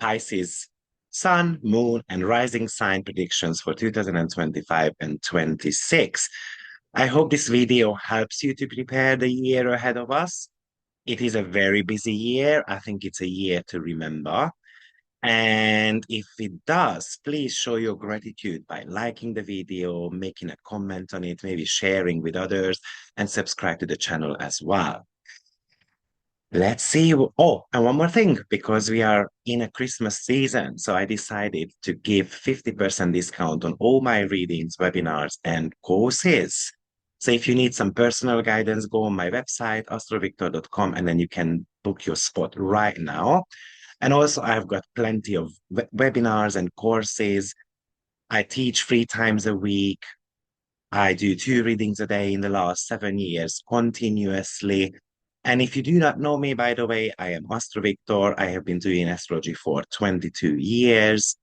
Pisces sun, moon, and rising sign predictions for 2025 and 26. I hope this video helps you to prepare the year ahead of us. It is a very busy year. I think it's a year to remember. And if it does, please show your gratitude by liking the video, making a comment on it, maybe sharing with others, and subscribe to the channel as well. Let's see. Oh, and one more thing, because we are in a Christmas season, so I decided to give 50% discount on all my readings, webinars, and courses. So if you need some personal guidance, go on my website, AstroViktor.com, and then you can book your spot right now. And also, I've got plenty of webinars and courses. I teach 3 times a week. I do 2 readings a day in the last 7 years continuously. And if you do not know me, by the way, I am AstroViktor. I have been doing astrology for 22 years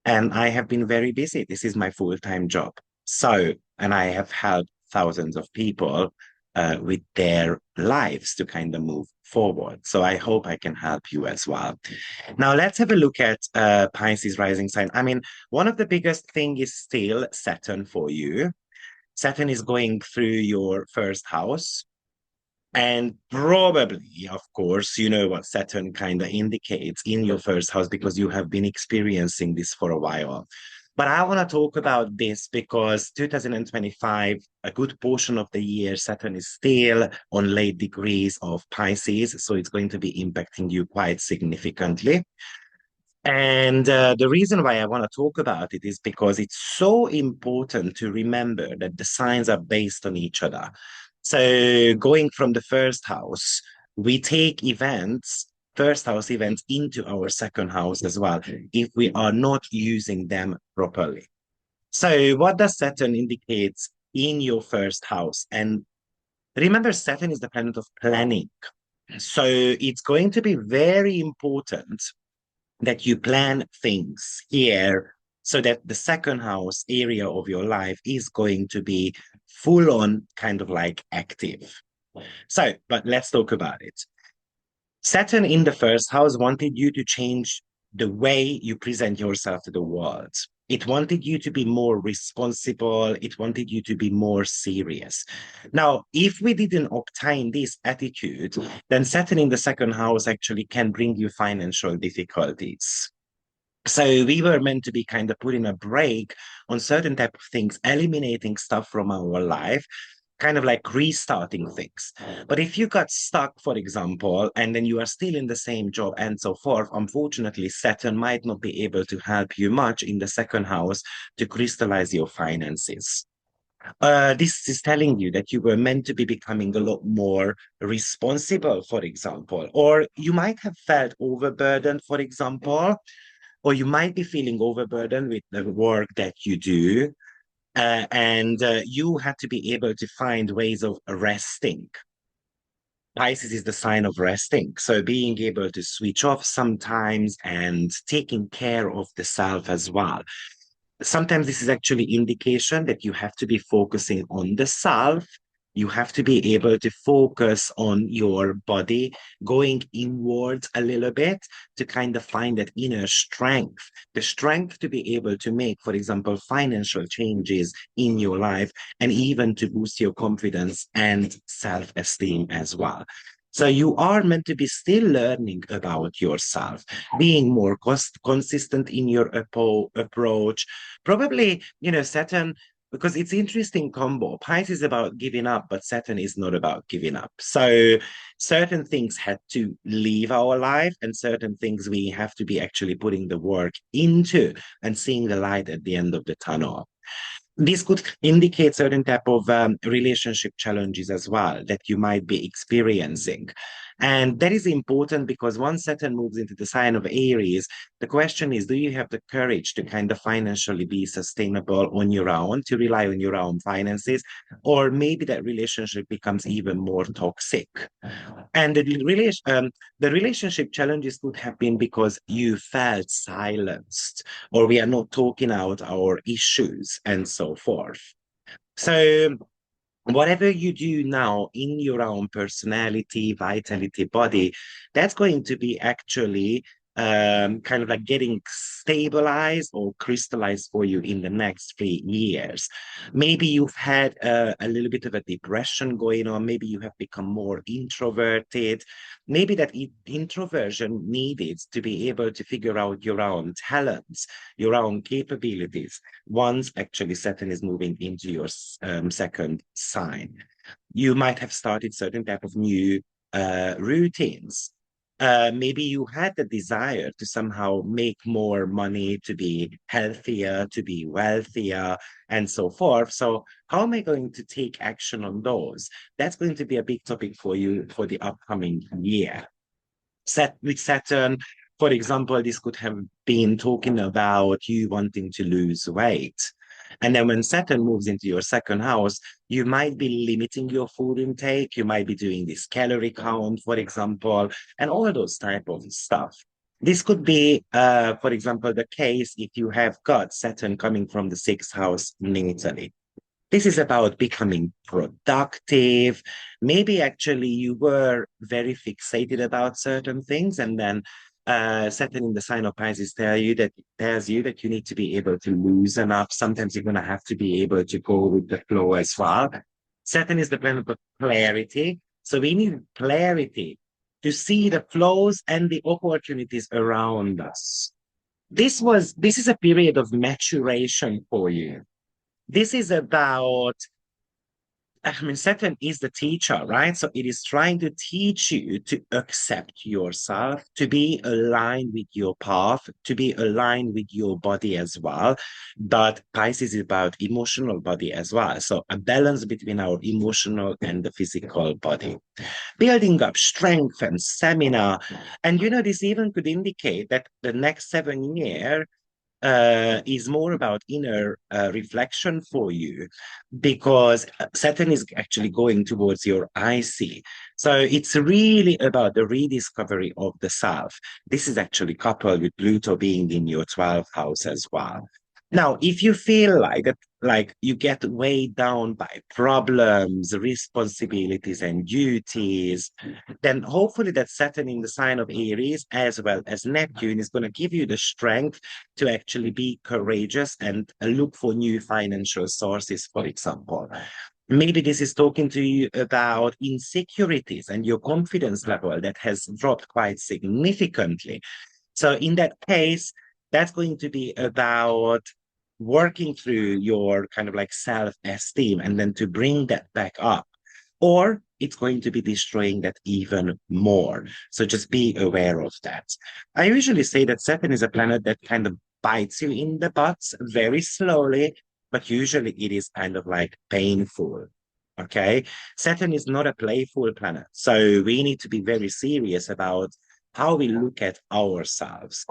and I have been very busy. This is my full-time job. So, and I have helped thousands of people with their lives to kind of move forward. So I hope I can help you as well. Now let's have a look at Pisces rising sign. I mean, one of the biggest thing is still Saturn for you. Saturn is going through your first house. And probably, of course, you know what Saturn kind of indicates in your first house because you have been experiencing this for a while. But I want to talk about this because 2025, a good portion of the year, Saturn is still on late degrees of Pisces. So it's going to be impacting you quite significantly. And the reason why I want to talk about it is because it's so important to remember that the signs are based on each other. So going from the first house, we take events, first house events into our second house as well, if we are not using them properly. So what does Saturn indicate in your first house? And remember, Saturn is the planet of planning. So it's going to be very important that you plan things here so that the second house area of your life is going to be full on kind of like active. So, but let's talk about it. Saturn in the first house wanted you to change the way you present yourself to the world. It wanted you to be more responsible. It wanted you to be more serious. Now, if we didn't obtain this attitude, then Saturn in the second house actually can bring you financial difficulties. So we were meant to be kind of putting a break on certain type of things, eliminating stuff from our life, kind of like restarting things. But if you got stuck, for example, and then you are still in the same job and so forth, unfortunately, Saturn might not be able to help you much in the second house to crystallize your finances. This is telling you that you were meant to be becoming a lot more responsible, for example, or you might have felt overburdened, for example, or you might be feeling overburdened with the work that you do. And you had to be able to find ways of resting. Pisces is the sign of resting. So being able to switch off sometimes and taking care of the self as well. Sometimes this is actually indication that you have to be focusing on the self. You have to be able to focus on your body, going inwards a little bit to kind of find that inner strength, the strength to be able to make, for example, financial changes in your life, and even to boost your confidence and self-esteem as well. So you are meant to be still learning about yourself, being more consistent in your approach. Probably, Saturn, because it's interesting combo. Pisces is about giving up, but Saturn is not about giving up. So certain things had to leave our life, and certain things we have to be actually putting the work into and seeing the light at the end of the tunnel. This could indicate certain type of relationship challenges as well that you might be experiencing. And that is important because once Saturn moves into the sign of Aries, the question is, do you have the courage to kind of financially be sustainable on your own, to rely on your own finances? Or maybe that relationship becomes even more toxic. And the relationship challenges could have been because you felt silenced, or we are not talking out our issues, and so forth. So whatever you do now in your own personality, vitality, body, that's going to be actually kind of like getting stabilized or crystallized for you in the next 3 years. Maybe you've had a little bit of a depression going on. Maybe you have become more introverted. Maybe that introversion needed to be able to figure out your own talents, your own capabilities, once actually Saturn is moving into your second sign. You might have started certain type of new routines. Maybe you had the desire to somehow make more money, to be healthier, to be wealthier, and so forth. So, how am I going to take action on those? That's going to be a big topic for you for the upcoming year. With Saturn, for example, this could have been talking about you wanting to lose weight. And then when Saturn moves into your second house, you might be limiting your food intake. You might be doing this calorie count, for example, and all those type of stuff. This could be, for example, the case if you have got Saturn coming from the sixth house natally. This is about becoming productive. Maybe actually you were very fixated about certain things, and then Saturn in the sign of Pisces tells you that you need to be able to loosen up. Sometimes you're gonna have to be able to go with the flow as well. Saturn is the planet of clarity, so we need clarity to see the flows and the opportunities around us. This is a period of maturation for you. This is about, I mean, Saturn is the teacher, right? So it is trying to teach you to accept yourself, to be aligned with your path, to be aligned with your body as well. But Pisces is about emotional body as well. So a balance between our emotional and the physical body. Building up strength and stamina. And this even could indicate that the next 7 years is more about inner reflection for you because Saturn is actually going towards your IC. So it's really about the rediscovery of the self. This is actually coupled with Pluto being in your 12th house as well. Now, if you feel like that, like you get weighed down by problems, responsibilities, and duties, then hopefully that Saturn in the sign of Aries, as well as Neptune, is going to give you the strength to actually be courageous and look for new financial sources, for example. Maybe this is talking to you about insecurities and your confidence level that has dropped quite significantly. So in that case, that's going to be about working through your kind of like self-esteem and then to bring that back up. Or it's going to be destroying that even more. So just be aware of that. I usually say that Saturn is a planet that kind of bites you in the butt very slowly, but usually it is kind of like painful. Okay. Saturn is not a playful planet. So we need to be very serious about how we look at ourselves.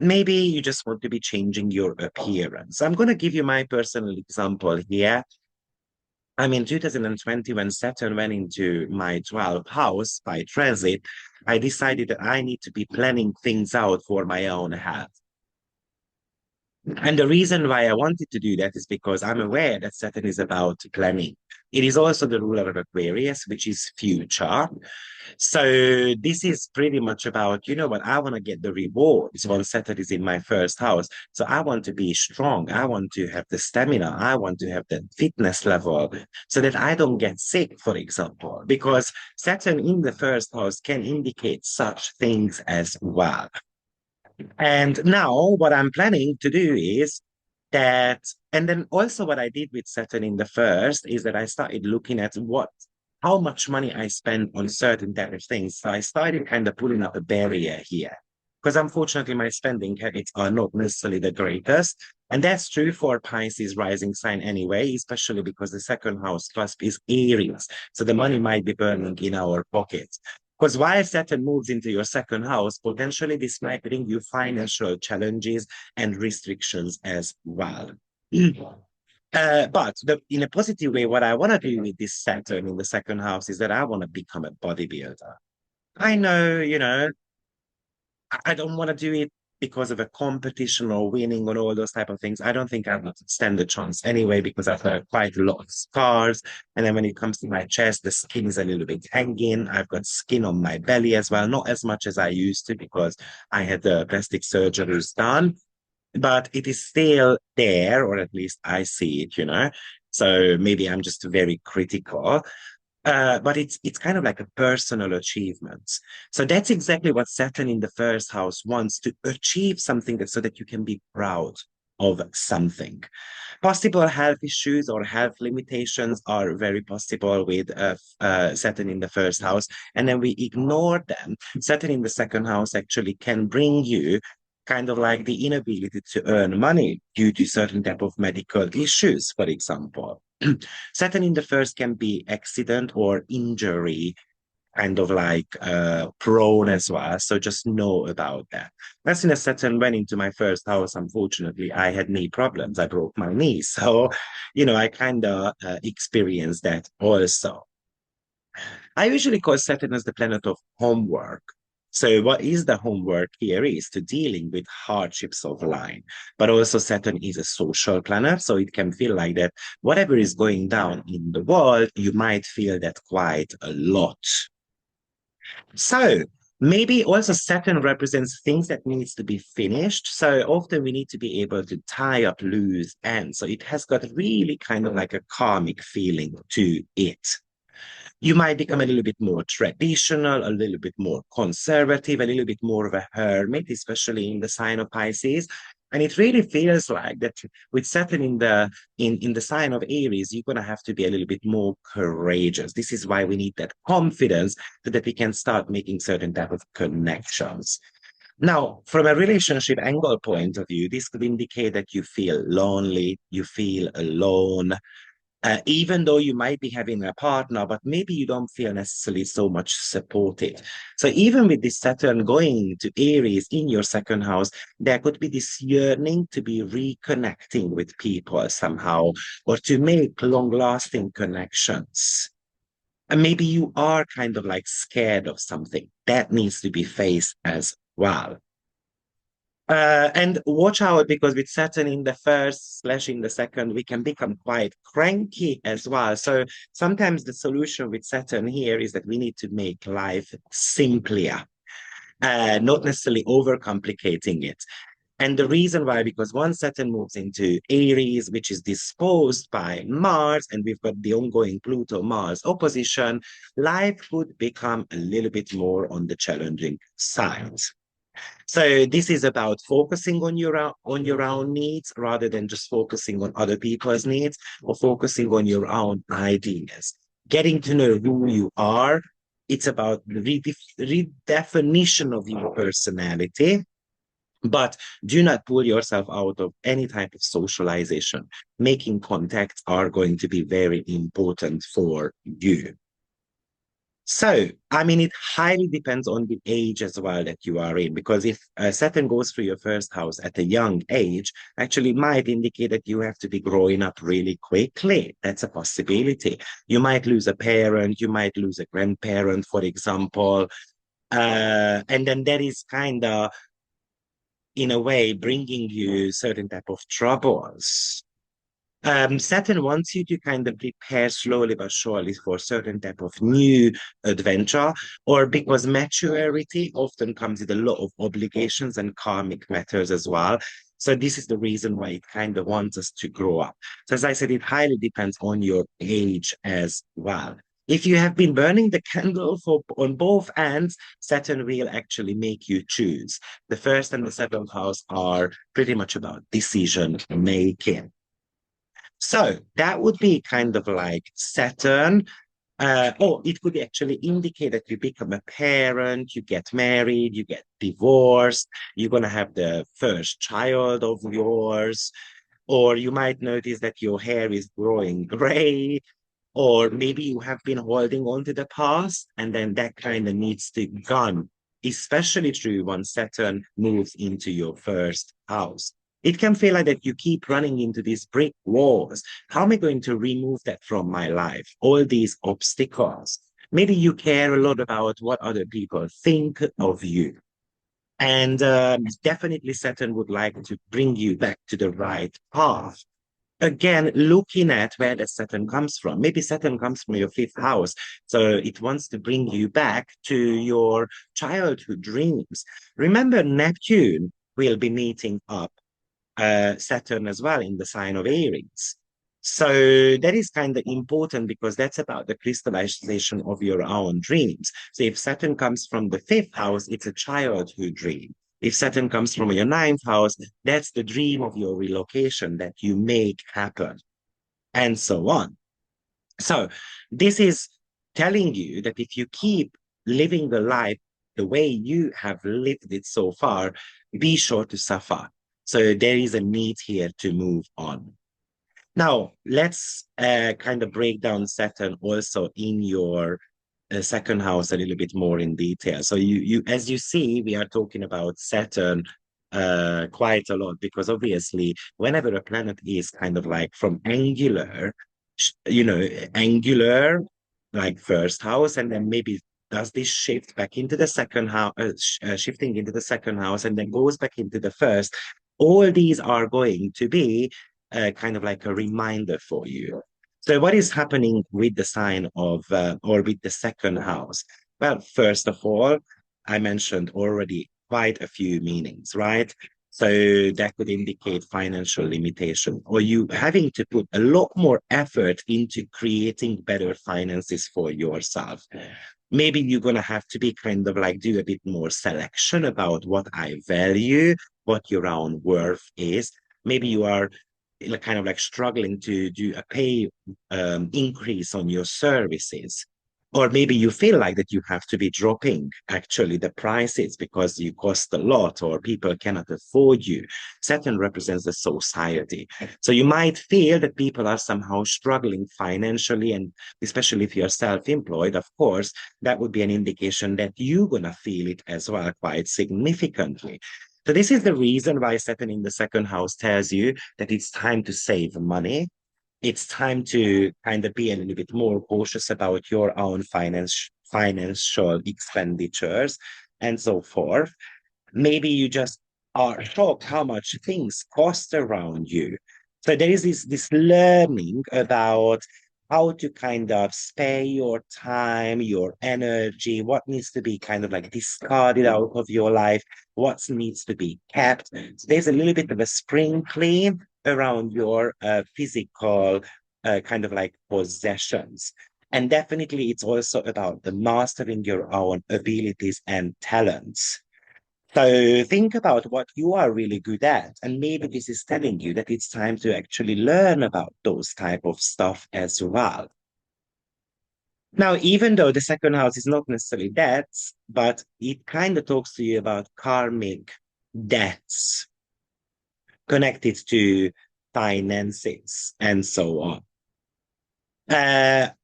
Maybe you just want to be changing your appearance. I'm going to give you my personal example here. I mean, 2020, when Saturn went into my 12th house by transit, I decided that I need to be planning things out for my own health. And the reason why I wanted to do that is because I'm aware that Saturn is about planning. It is also the ruler of Aquarius, which is future. So this is pretty much about, what, I want to get the rewards when Saturn is in my first house. So I want to be strong. I want to have the stamina. I want to have the fitness level so that I don't get sick, for example, because Saturn in the first house can indicate such things as well. And now what I'm planning to do is that, and then also what I did with Saturn in the first is that I started looking at how much money I spend on certain type of things. So I started kind of pulling up a barrier here because unfortunately my spending habits are not necessarily the greatest. And that's true for Pisces rising sign anyway, especially because the second house cusp is Aries. So the money might be burning in our pockets. Because while Saturn moves into your second house, potentially this might bring you financial challenges and restrictions as well. But in a positive way, what I want to do with this Saturn in the second house is that I want to become a bodybuilder. I know, I don't want to do it because of a competition or winning or all those type of things, I don't think I would stand a chance anyway, because I've got quite a lot of scars. And then when it comes to my chest, the skin is a little bit hanging. I've got skin on my belly as well, not as much as I used to because I had the plastic surgeries done, but it is still there, or at least I see it, you know. So maybe I'm just very critical. But it's kind of like a personal achievement. So that's exactly what Saturn in the first house wants, to achieve something that, so that you can be proud of something. Possible health issues or health limitations are very possible with Saturn in the first house, and then we ignore them. Saturn in the second house actually can bring you kind of like the inability to earn money due to certain type of medical issues, for example. Saturn in the first can be accident or injury, kind of like prone as well. So just know about that. As soon as Saturn went into my first house, unfortunately, I had knee problems. I broke my knee. So, you know, I kind of experienced that also. I usually call Saturn as the planet of homework. So what is the homework here is to dealing with hardships of life. But also Saturn is a social planet, so it can feel like that whatever is going down in the world, you might feel that quite a lot. So maybe also Saturn represents things that needs to be finished. So often we need to be able to tie up loose ends. So it has got really kind of like a karmic feeling to it. You might become a little bit more traditional, a little bit more conservative, a little bit more of a hermit, especially in the sign of Pisces. And it really feels like that with Saturn in the sign of Aries, you're gonna have to be a little bit more courageous. This is why we need that confidence so that we can start making certain type of connections. Now, from a relationship angle point of view, this could indicate that you feel lonely, you feel alone, even though you might be having a partner, but maybe you don't feel necessarily so much supported. So even with this Saturn going to Aries in your second house, there could be this yearning to be reconnecting with people somehow, or to make long-lasting connections. And maybe you are kind of like scared of something that needs to be faced as well. And watch out, because with Saturn in the first / in the second, we can become quite cranky as well. So sometimes the solution with Saturn here is that we need to make life simpler, not necessarily overcomplicating it. And the reason why, because once Saturn moves into Aries, which is disposed by Mars, and we've got the ongoing Pluto-Mars opposition, life could become a little bit more on the challenging side. So this is about focusing on your own needs rather than just focusing on other people's needs, or focusing on your own ideas. Getting to know who you are. It's about the redefinition of your personality, but do not pull yourself out of any type of socialization. Making contacts are going to be very important for you. So, I mean, it highly depends on the age as well that you are in, because if Saturn goes through your first house at a young age, actually might indicate that you have to be growing up really quickly. That's a possibility. You might lose a parent, you might lose a grandparent, for example. And then that is kind of, in a way, bringing you certain type of troubles. Saturn wants you to kind of prepare slowly but surely for certain type of new adventure, or because maturity often comes with a lot of obligations and karmic matters as well. So this is the reason why it kind of wants us to grow up. So as I said, it highly depends on your age as well. If you have been burning the candle on both ends, Saturn will actually make you choose. The first and the seventh house are pretty much about decision making. So that would be kind of like Saturn. Or it could actually indicate that you become a parent, you get married, you get divorced, you're going to have the first child of yours, or you might notice that your hair is growing gray, or maybe you have been holding on to the past, and then that kind of needs to gone, especially true when Saturn moves into your first house. It can feel like that you keep running into these brick walls. How am I going to remove that from my life? All these obstacles. Maybe you care a lot about what other people think of you. And definitely Saturn would like to bring you back to the right path. Again, looking at where the Saturn comes from. Maybe Saturn comes from your fifth house. So it wants to bring you back to your childhood dreams. Remember, Neptune will be meeting up Saturn as well in the sign of Aries. So that is kind of important because that's about the crystallization of your own dreams. So if Saturn comes from the fifth house, it's a childhood dream. If Saturn comes from your ninth house, that's the dream of your relocation that you make happen, and so on. So this is telling you that if you keep living the life the way you have lived it so far, be sure to suffer. So there is a need here to move on. Now, let's kind of break down Saturn also in your second house a little bit more in detail. So as you see, we are talking about Saturn quite a lot because obviously, whenever a planet is kind of like from angular, you know, angular, like first house, and then maybe does this shift back into the second house, shifting into the second house, and then goes back into the first. All these are going to be kind of like a reminder for you. So what is happening with the sign of, or with the second house? Well, first of all, I mentioned already quite a few meanings, right? So that could indicate financial limitation, or you having to put a lot more effort into creating better finances for yourself. Maybe you're going to have to be kind of like do a bit more selection about what I value, what your own worth is. Maybe you are kind of like struggling to do a pay increase on your services. Or maybe you feel like that you have to be dropping actually the prices because you cost a lot or people cannot afford you. Saturn represents the society. So you might feel that people are somehow struggling financially, and especially if you're self-employed, of course, that would be an indication that you're going to feel it as well quite significantly. So this is the reason why Saturn in the second house tells you that it's time to save money. It's time to kind of be a little bit more cautious about your own financial expenditures and so forth. Maybe you just are shocked how much things cost around you. So there is this learning about how to kind of spare your time, your energy, what needs to be kind of like discarded out of your life, what needs to be kept. So there's a little bit of a spring clean around your physical kind of like possessions. And definitely it's also about the mastering your own abilities and talents. So think about what you are really good at, and maybe this is telling you that it's time to actually learn about those type of stuff as well. Now, even though the second house is not necessarily debts, but it kind of talks to you about karmic debts connected to finances and so on.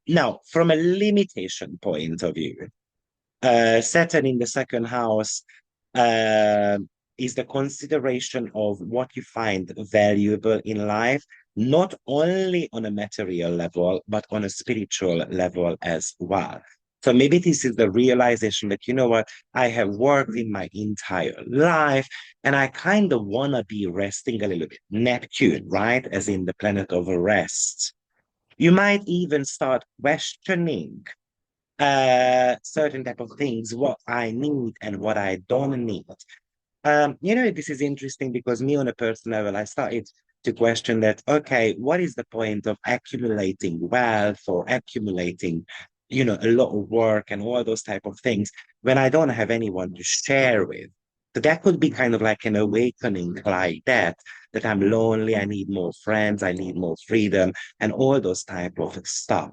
Now, from a limitation point of view, Saturn in the second house uh, is the consideration of what you find valuable in life, not only on a material level, but on a spiritual level as well. So maybe this is the realization that, you know what, I have worked in my entire life and I kind of want to be resting a little bit. Neptune, right? As in the planet of rest. You might even start questioning certain type of things, what I need and what I don't need. This is interesting because me on a personal level, I started to question that, okay, what is the point of accumulating wealth or accumulating, a lot of work and all those type of things when I don't have anyone to share with? So that could be kind of like an awakening like that I'm lonely, I need more friends, I need more freedom, and all those type of stuff.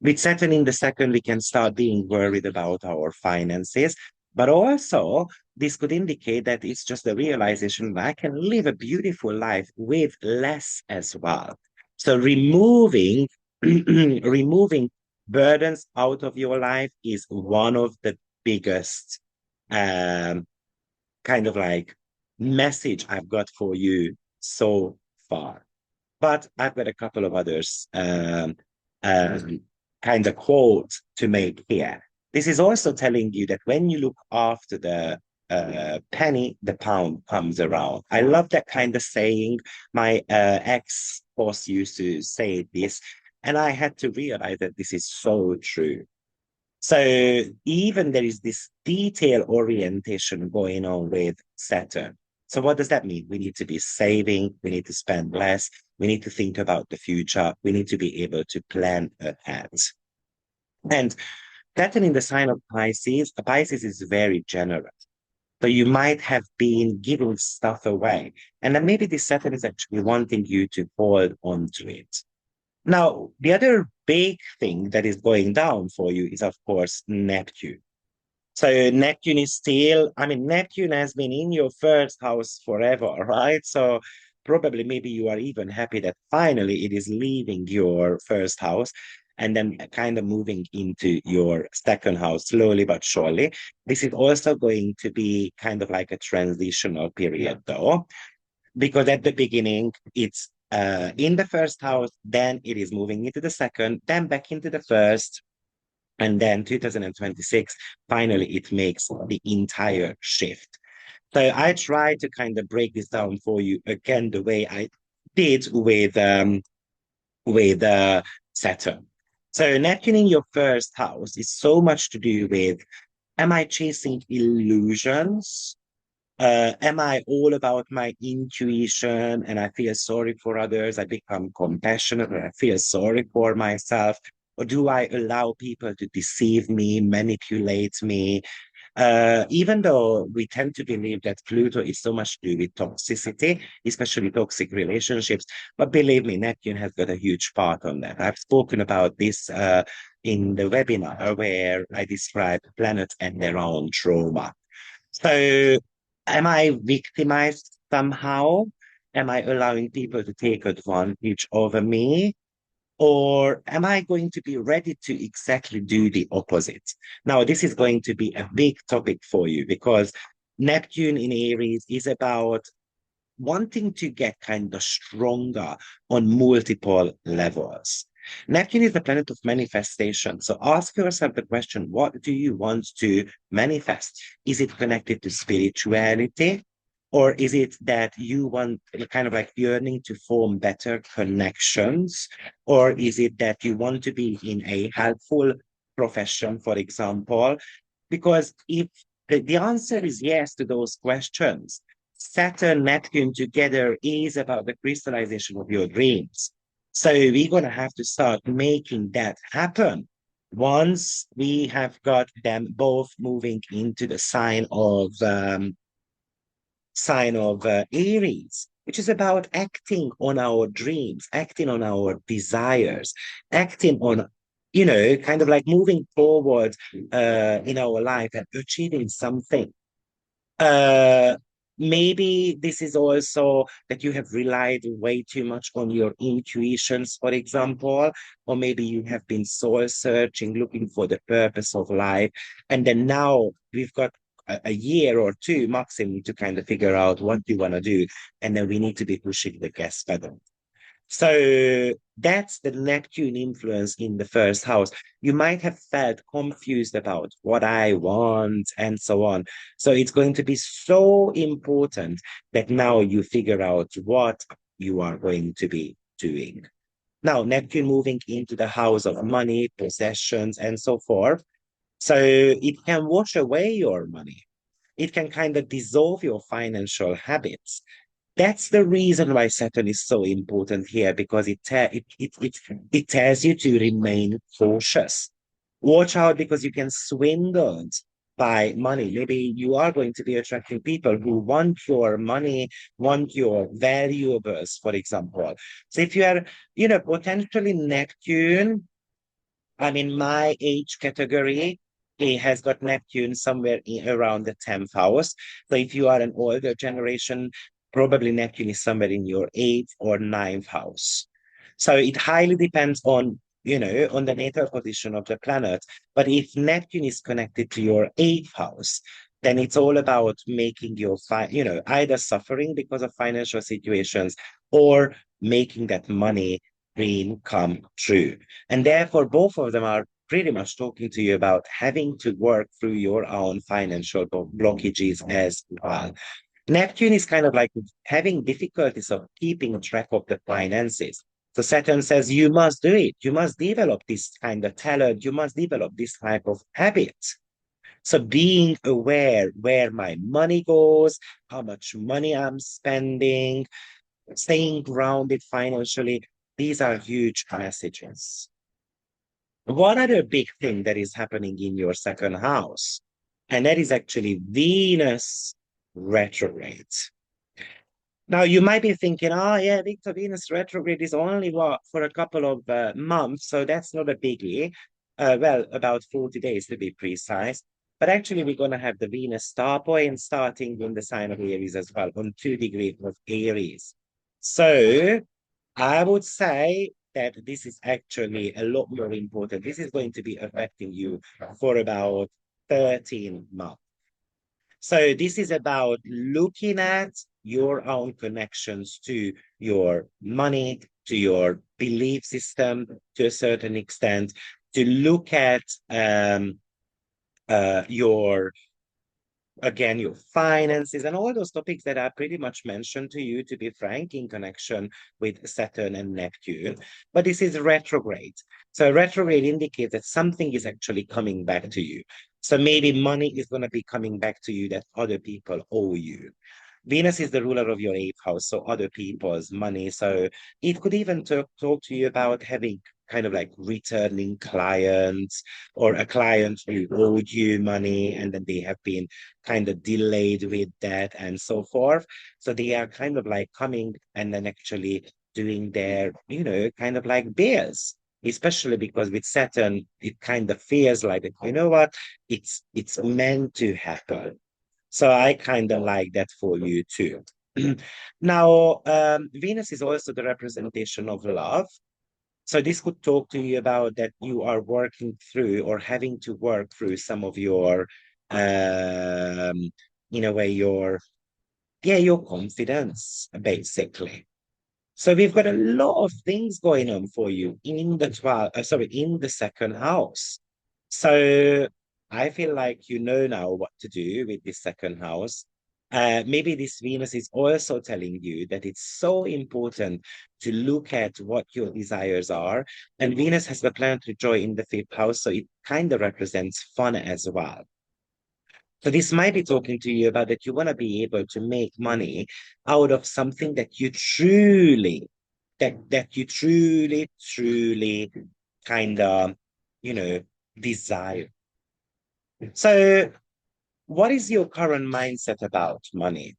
With Saturn in the second, we can start being worried about our finances, but also this could indicate that it's just a realization that I can live a beautiful life with less as well. So removing removing burdens out of your life is one of the biggest um, kind of like message I've got for you so far. But I've got a couple of others um, kind of quotes to make here. This is also telling you that when you look after penny, the pound comes around. I love that kind of saying. My ex-boss used to say this, and I had to realize that this is so true. So even there is this detail orientation going on with Saturn. So what does that mean? We need to be saving, we need to spend less, we need to think about the future, we need to be able to plan ahead. And Saturn in the sign of Pisces, Pisces is very generous. So you might have been giving stuff away. And then maybe this Saturn is actually wanting you to hold on to it. Now, the other big thing that is going down for you is, of course, Neptune. So Neptune is still, I mean, Neptune has been in your first house forever, right? So probably maybe you are even happy that finally it is leaving your first house and then kind of moving into your second house slowly but surely. This is also going to be kind of like a transitional period, though, because at the beginning it's in the first house, then it is moving into the second, then back into the first, and then 2026, finally, it makes the entire shift. So I try to kind of break this down for you again the way I did with Saturn. So Neptune in your first house is so much to do with, am I chasing illusions? Am I all about my intuition and I feel sorry for others? I become compassionate and I feel sorry for myself. Or do I allow people to deceive me, manipulate me? Even though we tend to believe that Pluto is so much to do with toxicity, especially toxic relationships, but believe me, Neptune has got a huge part on that. I've spoken about this in the webinar where I describe planets and their own trauma. So, am I victimized somehow? Am I allowing people to take advantage over me? Or am I going to be ready to exactly do the opposite? Now, this is going to be a big topic for you because Neptune in Aries is about wanting to get kind of stronger on multiple levels. Neptune is the planet of manifestation. So ask yourself the question, what do you want to manifest? Is it connected to spirituality? Or is it that you want kind of like yearning to form better connections? Or is it that you want to be in a helpful profession, for example? Because if the answer is yes to those questions, Saturn, Neptune together is about the crystallization of your dreams. So we're going to have to start making that happen. Once we have got them both moving into the sign of Aries, which is about acting on our dreams, acting on our desires, acting on, kind of like moving forward in our life and achieving something. Uh, Maybe this is also that you have relied way too much on your intuitions, for example, or maybe you have been soul searching, looking for the purpose of life. And then now we've got a year or two maximum to kind of figure out what you want to do. And then we need to be pushing the gas pedal. So that's the Neptune influence in the first house. You might have felt confused about what I want and so on. So it's going to be so important that now you figure out what you are going to be doing. Now, Neptune moving into the house of money, possessions, and so forth. So it can wash away your money. It can kind of dissolve your financial habits. That's the reason why Saturn is so important here, because it tells you to remain cautious. Watch out because you can swindled by money. Maybe you are going to be attracting people who want your money, want your valuables, for example. So if you are, potentially Neptune, I mean, my age category, it has got Neptune somewhere around the 10th house. So if you are an older generation, probably Neptune is somewhere in your eighth or ninth house. So it highly depends on, on the natal position of the planet. But if Neptune is connected to your eighth house, then it's all about making your, either suffering because of financial situations or making that money dream come true. And therefore, both of them are pretty much talking to you about having to work through your own financial blockages as well. Neptune is kind of like having difficulties of keeping track of the finances. So Saturn says you must do it. You must develop this kind of talent. You must develop this type of habit. So being aware where my money goes, how much money I'm spending, staying grounded financially, these are huge messages. One other big thing that is happening in your second house, and that is actually Venus retrograde. Now, you might be thinking, oh, yeah, Victor, Venus retrograde is only what for a couple of months, so that's not a biggie. Well, about 40 days to be precise. But actually, we're going to have the Venus star point starting in the sign of Aries as well, on 2 degrees of Aries. So I would say that this is actually a lot more important. This is going to be affecting you for about 13 months. So this is about looking at your own connections to your money, to your belief system, to a certain extent, to look at your again, your finances and all those topics that are pretty much mentioned to you, to be frank, in connection with Saturn and Neptune. But this is retrograde. So retrograde indicates that something is actually coming back to you. So maybe money is going to be coming back to you that other people owe you. Venus is the ruler of your eighth house, so other people's money. So it could even talk to you about having kind of like returning clients, or a client who owed you money and then they have been kind of delayed with that and so forth. So they are kind of like coming and then actually doing their, kind of like bills. Especially because with Saturn, it kind of feels like, you know what, it's meant to happen. So I kind of like that for you too. Now, Venus is also the representation of love. So this could talk to you about that you are working through or having to work through some of your, in a way, your confidence, basically. So we've got a lot of things going on for you in the in the second house. So I feel like you know now what to do with this second house. Maybe this Venus is also telling you that it's so important to look at what your desires are. And Venus has the planetary joy in the fifth house, so it kind of represents fun as well. So this might be talking to you about that you want to be able to make money out of something that you truly, truly kind of, you know, desire. So what is your current mindset about money?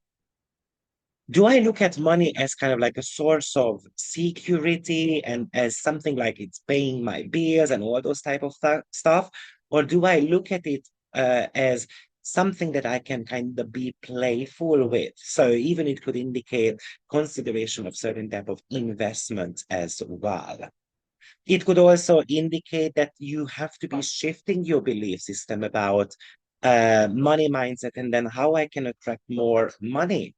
Do I look at money as kind of like a source of security and as something like it's paying my bills and all those type of stuff? Or do I look at it as something that I can kind of be playful with? So even it could indicate consideration of certain type of investment as well. It could also indicate that you have to be shifting your belief system about money mindset and then how I can attract more money.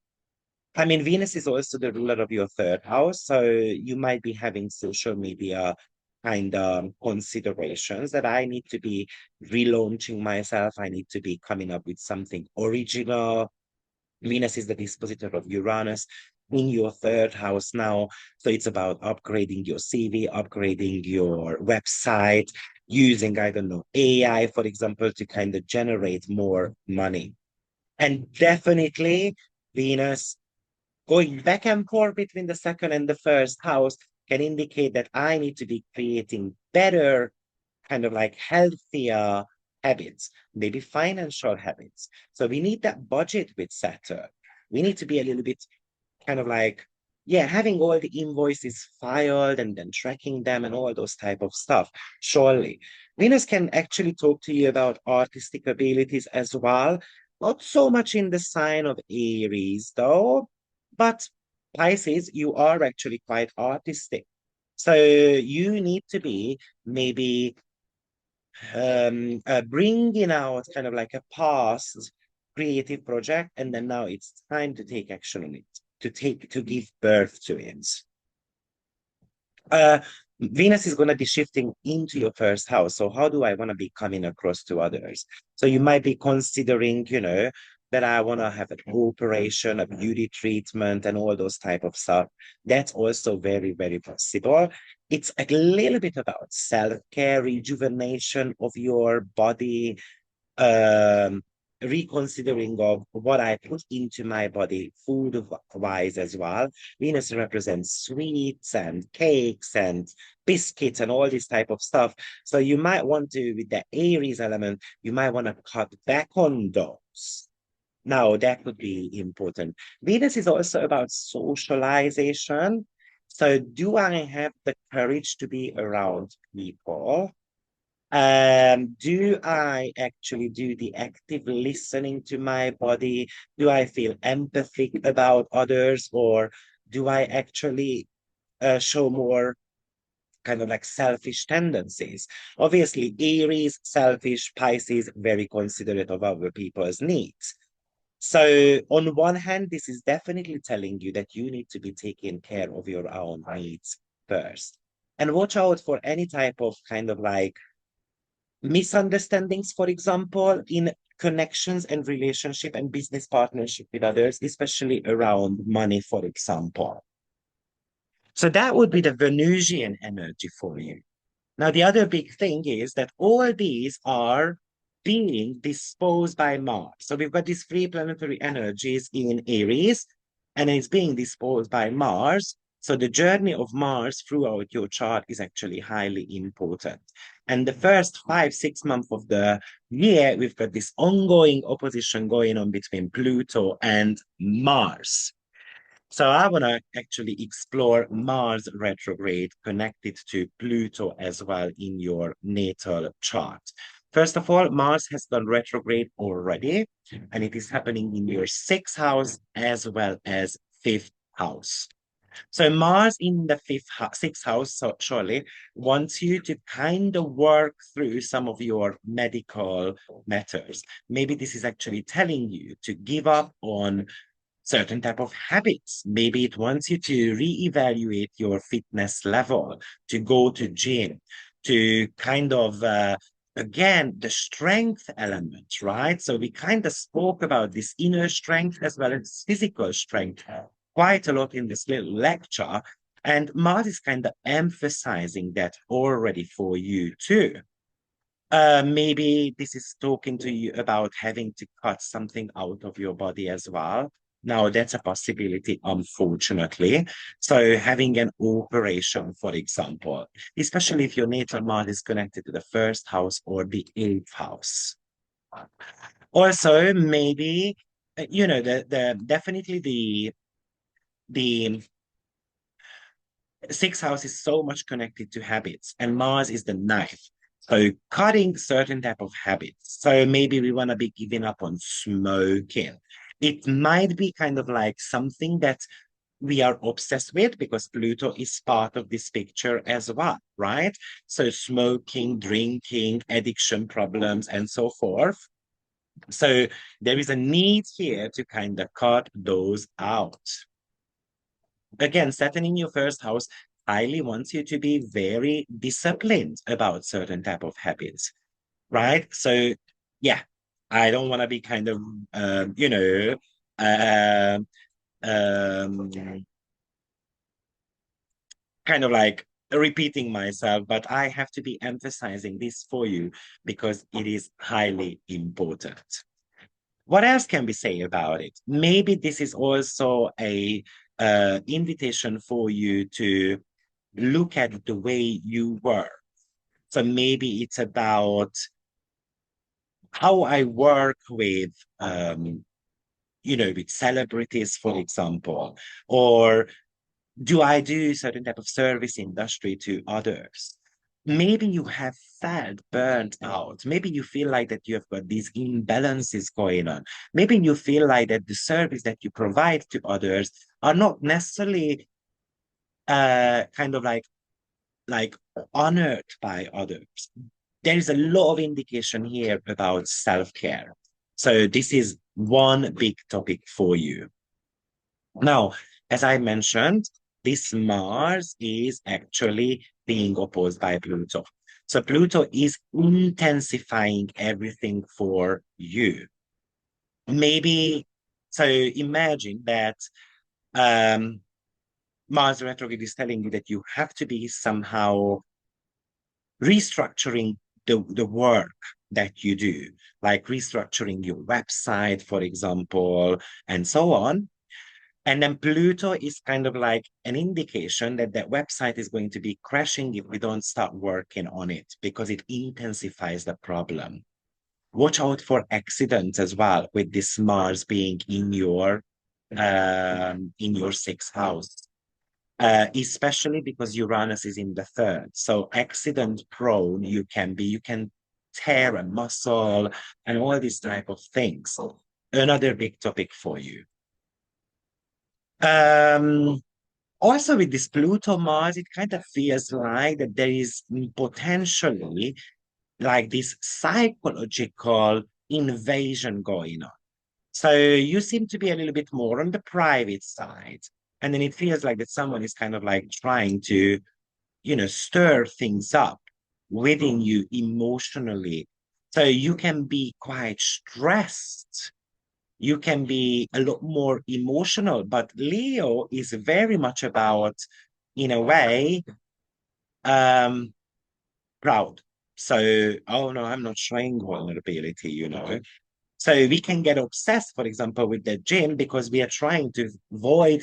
I mean, Venus is also the ruler of your third house, so you might be having social media kind of considerations that I need to be relaunching myself. I need to be coming up with something original. Venus is the dispositor of Uranus in your third house now. So it's about upgrading your CV, upgrading your website, using, I don't know, AI, for example, to kind of generate more money. And definitely, Venus going back and forth between the second and the first house can indicate that I need to be creating better, kind of like healthier habits, maybe financial habits. So we need that budget with Saturn. We need to be a little bit kind of like, yeah, having all the invoices filed and then tracking them and all those type of stuff. Surely. Venus can actually talk to you about artistic abilities as well. Not so much in the sign of Aries, though, but Pisces, you are actually quite artistic. So you need to be maybe bringing out kind of like a past creative project, and then now it's time to take action on it, to give birth to it. Uh, Venus is going to be shifting into your first house. So how do I want to be coming across to others? So you might be considering, that I want to have an operation, a beauty treatment, and all those type of stuff. That's also very, very possible. It's a little bit about self-care, rejuvenation of your body, um reconsidering of what I put into my body food wise as well. Venus represents sweets and cakes and biscuits and all this type of stuff. So you might want to, with the Aries element, you might want to cut back on those. Now that would be important. Venus is also about socialization. So do I have the courage to be around people? Do I actually do the active listening to my body? Do I feel empathic about others, or do I actually show more kind of like selfish tendencies? Obviously, Aries, selfish, Pisces, very considerate of other people's needs. So, on one hand, this is definitely telling you that you need to be taking care of your own needs first. And watch out for any type of kind of like misunderstandings, for example, in connections and relationship and business partnership with others, especially around money, for example. So that would be the Venusian energy for you. Now, the other big thing is that all these are being disposed by Mars. So we've got these three planetary energies in Aries, and it's being disposed by Mars. So the journey of Mars throughout your chart is actually highly important. And the first 5, 6 months of the year, we've got this ongoing opposition going on between Pluto and Mars. So I want to actually explore Mars retrograde connected to Pluto as well in your natal chart. First of all, Mars has gone retrograde already, and it is happening in your sixth house as well as fifth house. So Mars in the sixth house, so surely wants you to kind of work through some of your medical matters. Maybe this is actually telling you to give up on certain type of habits. Maybe it wants you to reevaluate your fitness level, to go to gym, to kind of again the strength element, right? So we kind of spoke about this inner strength as well as physical strength quite a lot in this little lecture. And Mars is kind of emphasizing that already for you too. Maybe this is talking to you about having to cut something out of your body as well. Now, that's a possibility, unfortunately. So, having an operation, for example, especially if your natal Mars is connected to the first house or the eighth house. Also, maybe, the definitely the sixth house is so much connected to habits, and Mars is the ninth. So cutting certain type of habits. So maybe we want to be giving up on smoking. It might be kind of like something that we are obsessed with because Pluto is part of this picture as well, right? So smoking, drinking, addiction problems, and so forth. So there is a need here to kind of cut those out. Again, Saturn in your first house highly wants you to be very disciplined about certain type of habits, right? So, yeah, I don't want to be kind of, um, um, kind of like repeating myself, but I have to be emphasizing this for you because it is highly important. What else can we say about it? Maybe this is also a invitation for you to look at the way you work. So maybe it's about how I work with celebrities, for example, or do I do certain type of service industry to others? Maybe you have felt burnt out. Maybe you feel like that you have got these imbalances going on. Maybe you feel like that the service that you provide to others are not necessarily kind of like honored by others. There is a lot of indication here about self-care. So this is one big topic for you. Now, as I mentioned, this Mars is actually being opposed by Pluto. So Pluto is intensifying everything for you. Maybe, so imagine that um, Mars retrograde is telling you that you have to be somehow restructuring the work that you do, like restructuring your website, for example, and so on. And then Pluto is kind of like an indication that that website is going to be crashing if we don't start working on it because it intensifies the problem. Watch out for accidents as well with this Mars being in your sixth house. Especially because Uranus is in the third. So accident prone you can be, you can tear a muscle and all these type of things. Another big topic for you. Um, Also with this Pluto Mars, it kind of feels like that there is potentially like this psychological invasion going on. So you seem to be a little bit more on the private side. And then it feels like that someone is kind of like trying to, stir things up within you emotionally. So you can be quite stressed. You can be a lot more emotional, but Leo is very much about, in a way, um, proud. So, oh no, I'm not showing vulnerability. So we can get obsessed, for example, with the gym because we are trying to void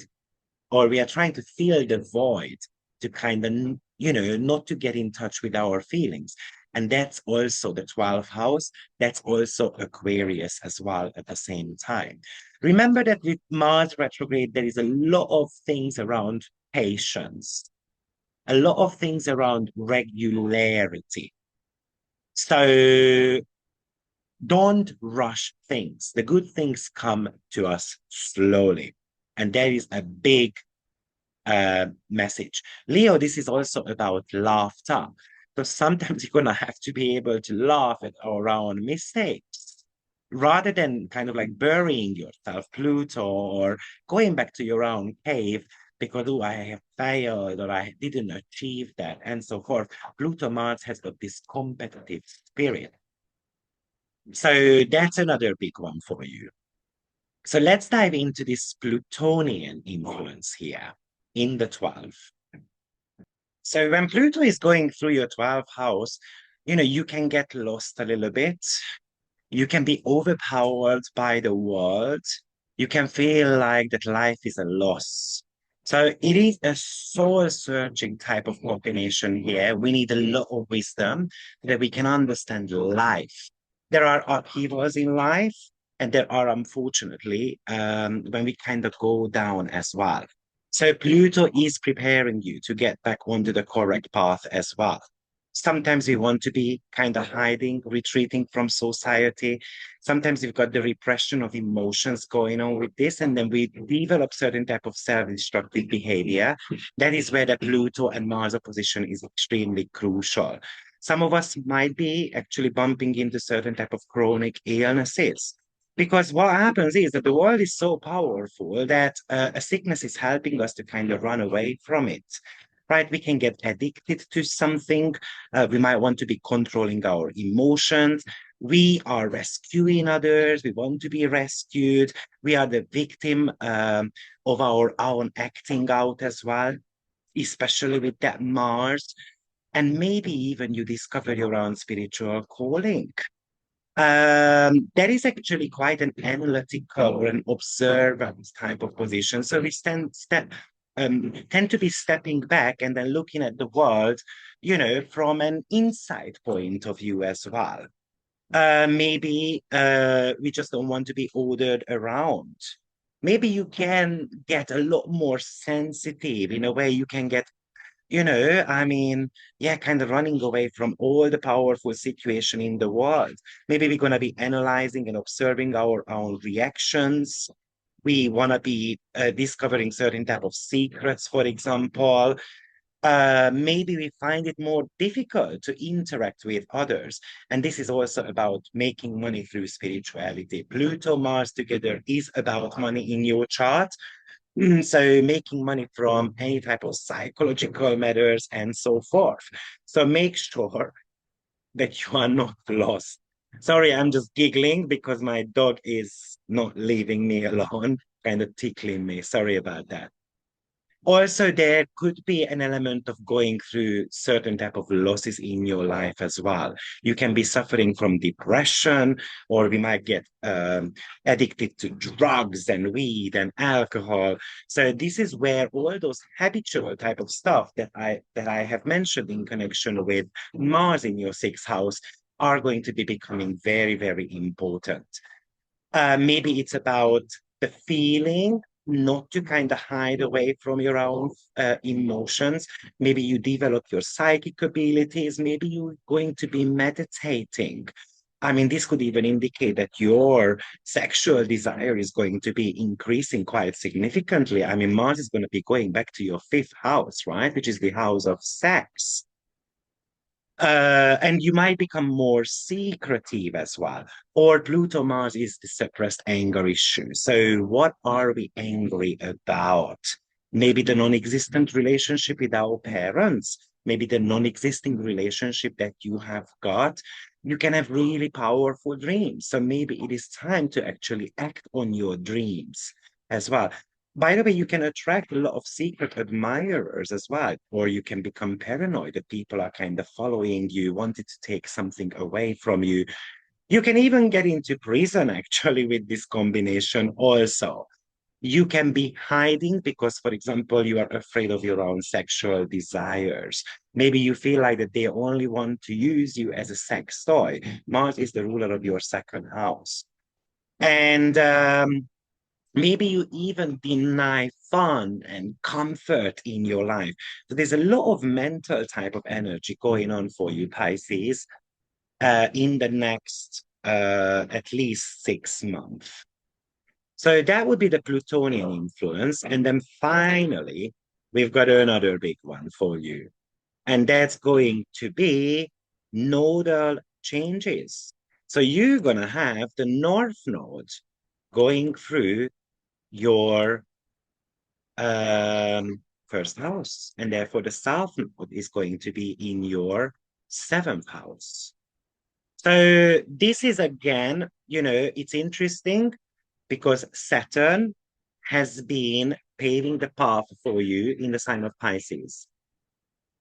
or we are trying to fill the void to kind of, not to get in touch with our feelings. And that's also the 12th house. That's also Aquarius as well at the same time. Remember that with Mars retrograde, there is a lot of things around patience, a lot of things around regularity. So don't rush things. The good things come to us slowly. And there is a big message. Leo, this is also about laughter. So sometimes you're gonna have to be able to laugh at our own mistakes rather than kind of like burying yourself, Pluto, or going back to your own cave because oh, I have failed or I didn't achieve that, and so forth. Pluto Mars has got this competitive spirit. So that's another big one for you. So let's dive into this Plutonian influence here in the 12th. So when Pluto is going through your 12th house, you can get lost a little bit. You can be overpowered by the world. You can feel like that life is a loss. So it is a soul searching type of combination here. We need a lot of wisdom so that we can understand life. There are upheavals in life, and there are, unfortunately, when we kind of go down as well. So Pluto is preparing you to get back onto the correct path as well. Sometimes we want to be kind of hiding, retreating from society. Sometimes we've got the repression of emotions going on with this, and then we develop certain type of self-destructive behavior. That is where the Pluto and Mars opposition is extremely crucial. Some of us might be actually bumping into certain type of chronic illnesses. Because what happens is that the world is so powerful that a sickness is helping us to kind of run away from it, right? We can get addicted to something. We might want to be controlling our emotions. We are rescuing others. We want to be rescued. We are the victim of our own acting out as well, especially with that Mars. And maybe even you discover your own spiritual calling. That is actually quite an analytical or an observant type of position. So we tend to be stepping back and then looking at the world, from an inside point of view as well. Maybe we just don't want to be ordered around. Maybe you can get a lot more sensitive in a way you can get I mean, yeah, kind of running away from all the powerful situation in the world. Maybe we're going to be analyzing and observing our own reactions. We want to be discovering certain type of secrets, for example. Maybe we find it more difficult to interact with others. And this is also about making money through spirituality. Pluto, Mars together is about money in your chart. So making money from any type of psychological matters and so forth. So make sure that you are not lost. Sorry, I'm just giggling because my dog is not leaving me alone, kind of tickling me. Sorry about that. Also, there could be an element of going through certain type of losses in your life as well. You can be suffering from depression, or we might get addicted to drugs and weed and alcohol. So this is where all those habitual type of stuff that I have mentioned in connection with Mars in your sixth house are going to be becoming very, very important. Maybe it's about the feeling, not to kind of hide away from your own emotions. Maybe you develop your psychic abilities. Maybe you're going to be meditating. I mean, this could even indicate that your sexual desire is going to be increasing quite significantly. I mean, Mars is going to be going back to your fifth house, right? Which is the house of sex. And you might become more secretive as well. Or Pluto Mars is the suppressed anger issue. So, what are we angry about? Maybe the non existent relationship with our parents, maybe the non existing relationship that you have got. You can have really powerful dreams. So, maybe it is time to actually act on your dreams as well. By the way, you can attract a lot of secret admirers as well, or you can become paranoid that people are kind of following you, wanted to take something away from you. You can even get into prison actually with this combination also. You can be hiding because, for example, you are afraid of your own sexual desires. Maybe you feel like that they only want to use you as a sex toy. Mars is the ruler of your second house. And maybe you even deny fun and comfort in your life. So there's a lot of mental type of energy going on for you, Pisces, in the next at least 6 months. So that would be the Plutonian influence. And then finally, we've got another big one for you. And that's going to be nodal changes. So you're going to have the North Node going through your first house, and therefore the South Node is going to be in your seventh house. So this is again, it's interesting because Saturn has been paving the path for you in the sign of Pisces.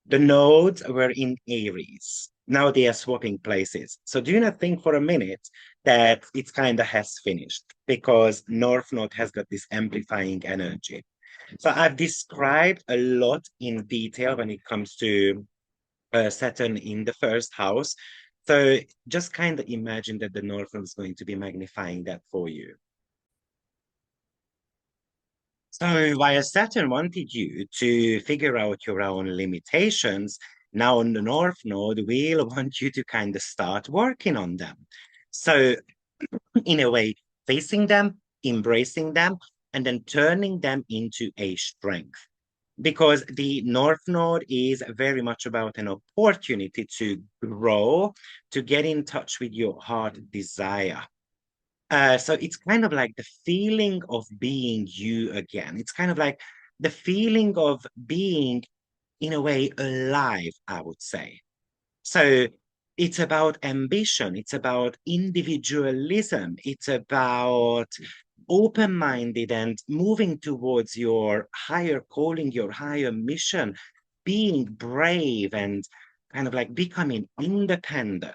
The nodes were in Aries. Now they are swapping places. So do you not think for a minute that it kind of has finished because North Node has got this amplifying energy. So I've described a lot in detail when it comes to Saturn in the first house. So just kind of imagine that the North Node is going to be magnifying that for you. So while Saturn wanted you to figure out your own limitations, now on the North Node will want you to kind of start working on them. So in a way, facing them, embracing them, and then turning them into a strength. Because the North Node is very much about an opportunity to grow, to get in touch with your heart desire. So it's kind of like the feeling of being you again. It's kind of like the feeling of being, in a way, alive, I would say. So it's about ambition, it's about individualism, it's about open-minded and moving towards your higher calling, your higher mission, being brave and kind of like becoming independent,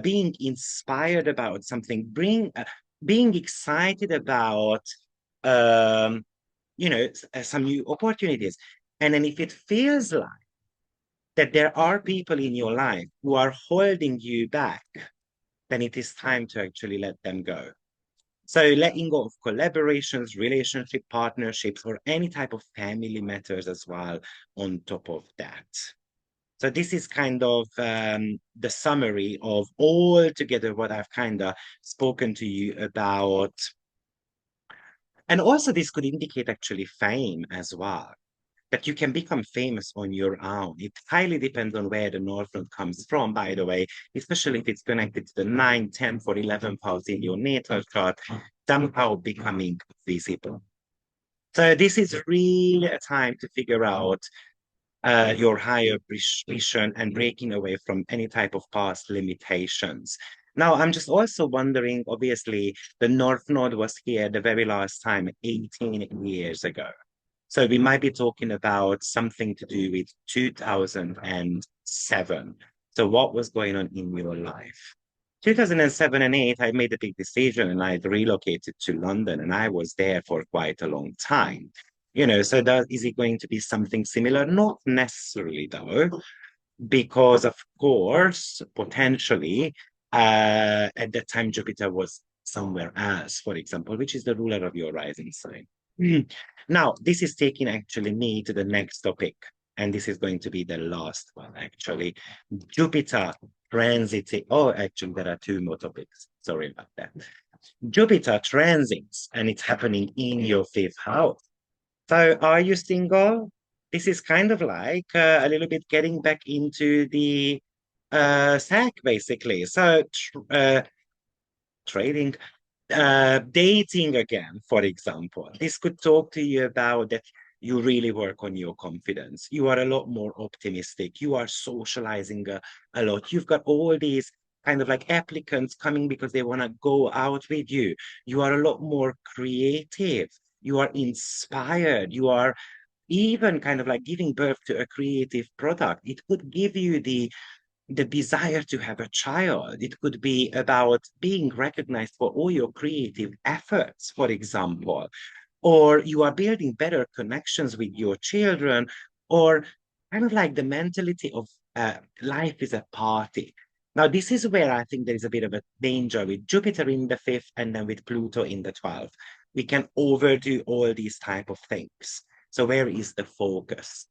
being inspired about something, being excited about um, some new opportunities. And then if it feels like that there are people in your life who are holding you back, then it is time to actually let them go. So letting go of collaborations, relationship partnerships, or any type of family matters as well on top of that. So this is kind of the summary of all together what I've kind of spoken to you about. And also this could indicate actually fame as well, that you can become famous on your own. It highly depends on where the North Node comes from, by the way, especially if it's connected to the 9th, 10th, or 11th house in your natal chart, somehow becoming visible. So this is really a time to figure out your higher vision and breaking away from any type of past limitations. Now, I'm just also wondering, obviously, the North Node was here the very last time 18 years ago. So we might be talking about something to do with 2007. So what was going on in your life? 2007 and 8, I made a big decision and I relocated to London and I was there for quite a long time. So is it going to be something similar? Not necessarily, though, because of course, potentially, at that time, Jupiter was somewhere else, for example, which is the ruler of your rising sign. Now, this is taking actually me to the next topic, and this is going to be the last one, actually. Jupiter transit. Oh, actually, there are two more topics. Sorry about that. Jupiter transits, and it's happening in your fifth house. So, are you single? This is kind of like a little bit getting back into the sack, basically. So, trading, dating again, for example. This could talk to you about that you really work on your confidence. You are a lot more optimistic. You are socializing a lot. You've got all these kind of like applicants coming because they want to go out with you. You are a lot more creative. You are inspired. You are even kind of like giving birth to a creative product. It could give you the desire to have a child. It could be about being recognized for all your creative efforts, for example, or you are building better connections with your children, or kind of like the mentality of life is a party. Now, this is where I think there is a bit of a danger with Jupiter in the fifth and then with Pluto in the 12th. We can overdo all these type of things. So where is the focus?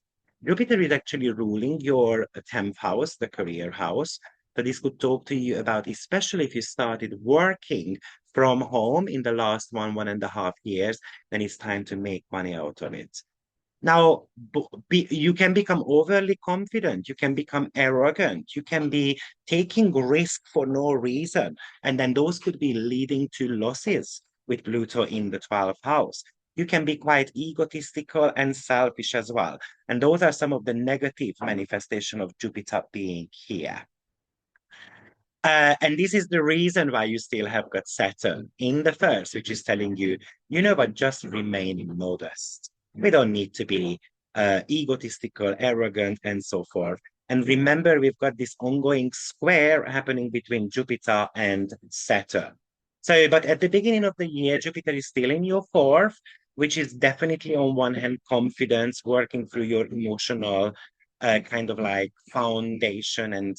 Jupiter is actually ruling your 10th house, the career house. So this could talk to you about, especially if you started working from home in the last 1.5 years, then it's time to make money out of it. Now, you can become overly confident. You can become arrogant. You can be taking risk for no reason. And then those could be leading to losses with Pluto in the 12th house. You can be quite egotistical and selfish as well. And those are some of the negative manifestation of Jupiter being here. And this is the reason why you still have got Saturn in the first, which is telling you, but just remain modest. We don't need to be egotistical, arrogant, and so forth. And remember, we've got this ongoing square happening between Jupiter and Saturn. So, but at the beginning of the year, Jupiter is still in your fourth, which is definitely on one hand, confidence, working through your emotional kind of like foundation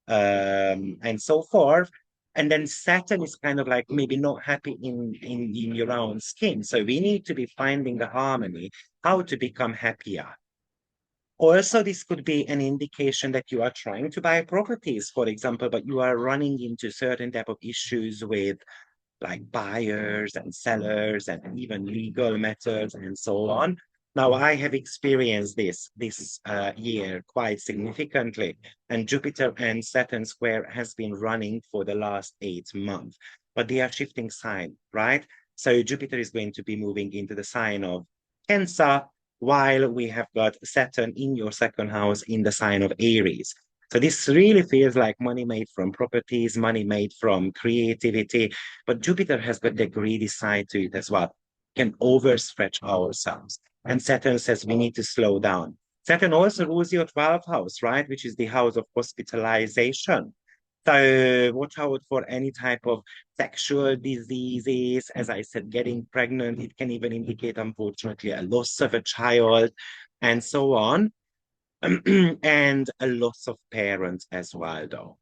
and so forth. And then Saturn is kind of like maybe not happy in your own skin. So we need to be finding the harmony, how to become happier. Also, this could be an indication that you are trying to buy properties, for example, but you are running into certain type of issues with like buyers and sellers and even legal matters and so on. Now, I have experienced this year quite significantly, and Jupiter and Saturn square has been running for the last 8 months, but they are shifting sign, right? So Jupiter is going to be moving into the sign of Cancer, while we have got Saturn in your second house in the sign of Aries. So this really feels like money made from properties, money made from creativity, but Jupiter has got the greedy side to it as well. We can overstretch ourselves. And Saturn says we need to slow down. Saturn also rules your 12th house, right? Which is the house of hospitalization. So watch out for any type of sexual diseases. As I said, getting pregnant, it can even indicate, unfortunately, a loss of a child and so on. And a loss of parents as well, though.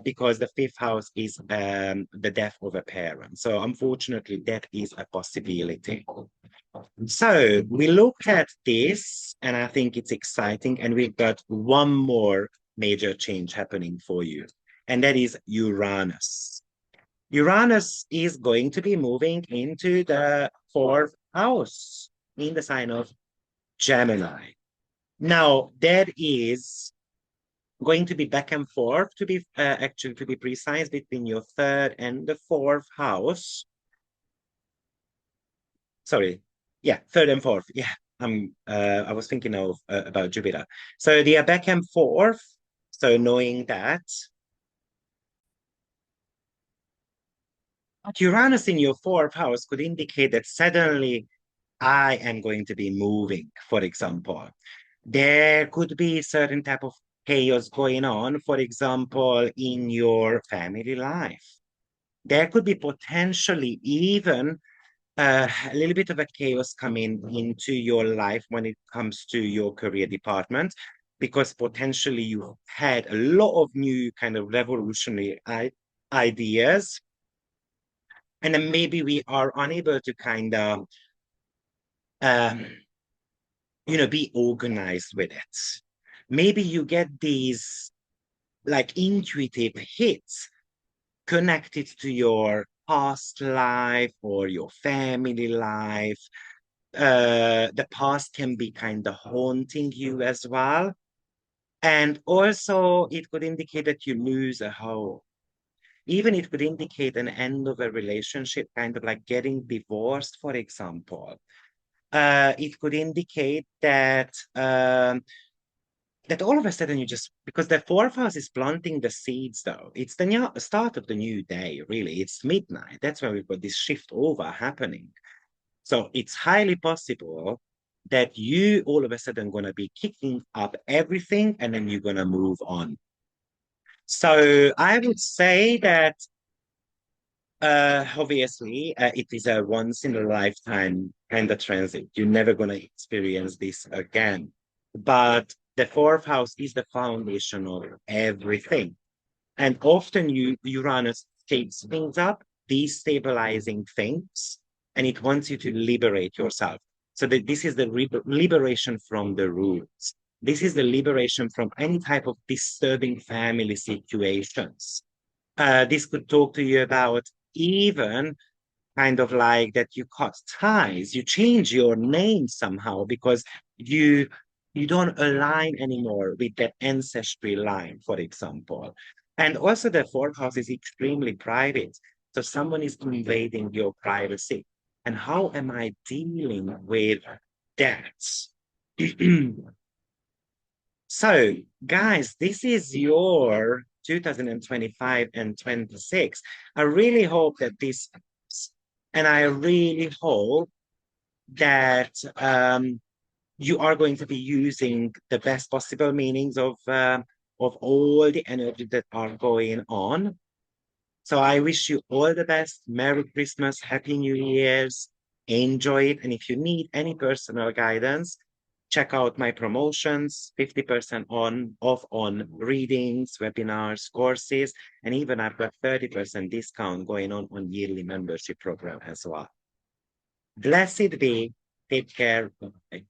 Because the fifth house is the death of a parent. So unfortunately, that is a possibility. So we look at this, and I think it's exciting. And we've got one more major change happening for you, and that is Uranus. Uranus is going to be moving into the fourth house in the sign of Gemini. Now, that is going to be back and forth, to be actually to be precise, between your third and the fourth house. Sorry. Yeah, third and fourth. Yeah, I was thinking of about Jupiter. So they are back and forth. So knowing that, but Uranus in your fourth house could indicate that suddenly I am going to be moving, for example. There could be certain type of chaos going on, for example, in your family life. There could be potentially even a little bit of a chaos coming into your life when it comes to your career department, because potentially you had a lot of new kind of revolutionary ideas, and then maybe we are unable to kind of um, be organized with it. Maybe you get these like intuitive hits connected to your past life or your family life. The past can be kind of haunting you as well. And also, it could indicate that you lose a home. Even it could indicate an end of a relationship, kind of like getting divorced, for example. It could indicate that all of a sudden you just, because the fourth house is planting the seeds, though. It's the new start of the new day, really. It's midnight. That's why we've got this shift over happening. So it's highly possible that you all of a sudden going to be kicking up everything and then you're going to move on. So I would say that obviously it is a once in a lifetime kind of transit. You're never going to experience this again. But the fourth house is the foundation of everything. And often Uranus shakes things up, destabilizing things, and it wants you to liberate yourself. So that this is the liberation from the roots. This is the liberation from any type of disturbing family situations. This could talk to you about even kind of like that you cut ties, you change your name somehow because you you don't align anymore with that ancestry line, for example. And also the fourth house is extremely private. So someone is invading your privacy. And how am I dealing with that? So, guys, this is your 2025 and 26. I really hope that this, and I really hope that you are going to be using the best possible meanings of all the energy that are going on. So I wish you all the best. Merry Christmas, Happy New Year's. Enjoy it. And if you need any personal guidance, check out my promotions, 50% on off on readings, webinars, courses, and even I've got 30% discount going on yearly membership program as well. Blessed be. Take care. Bye.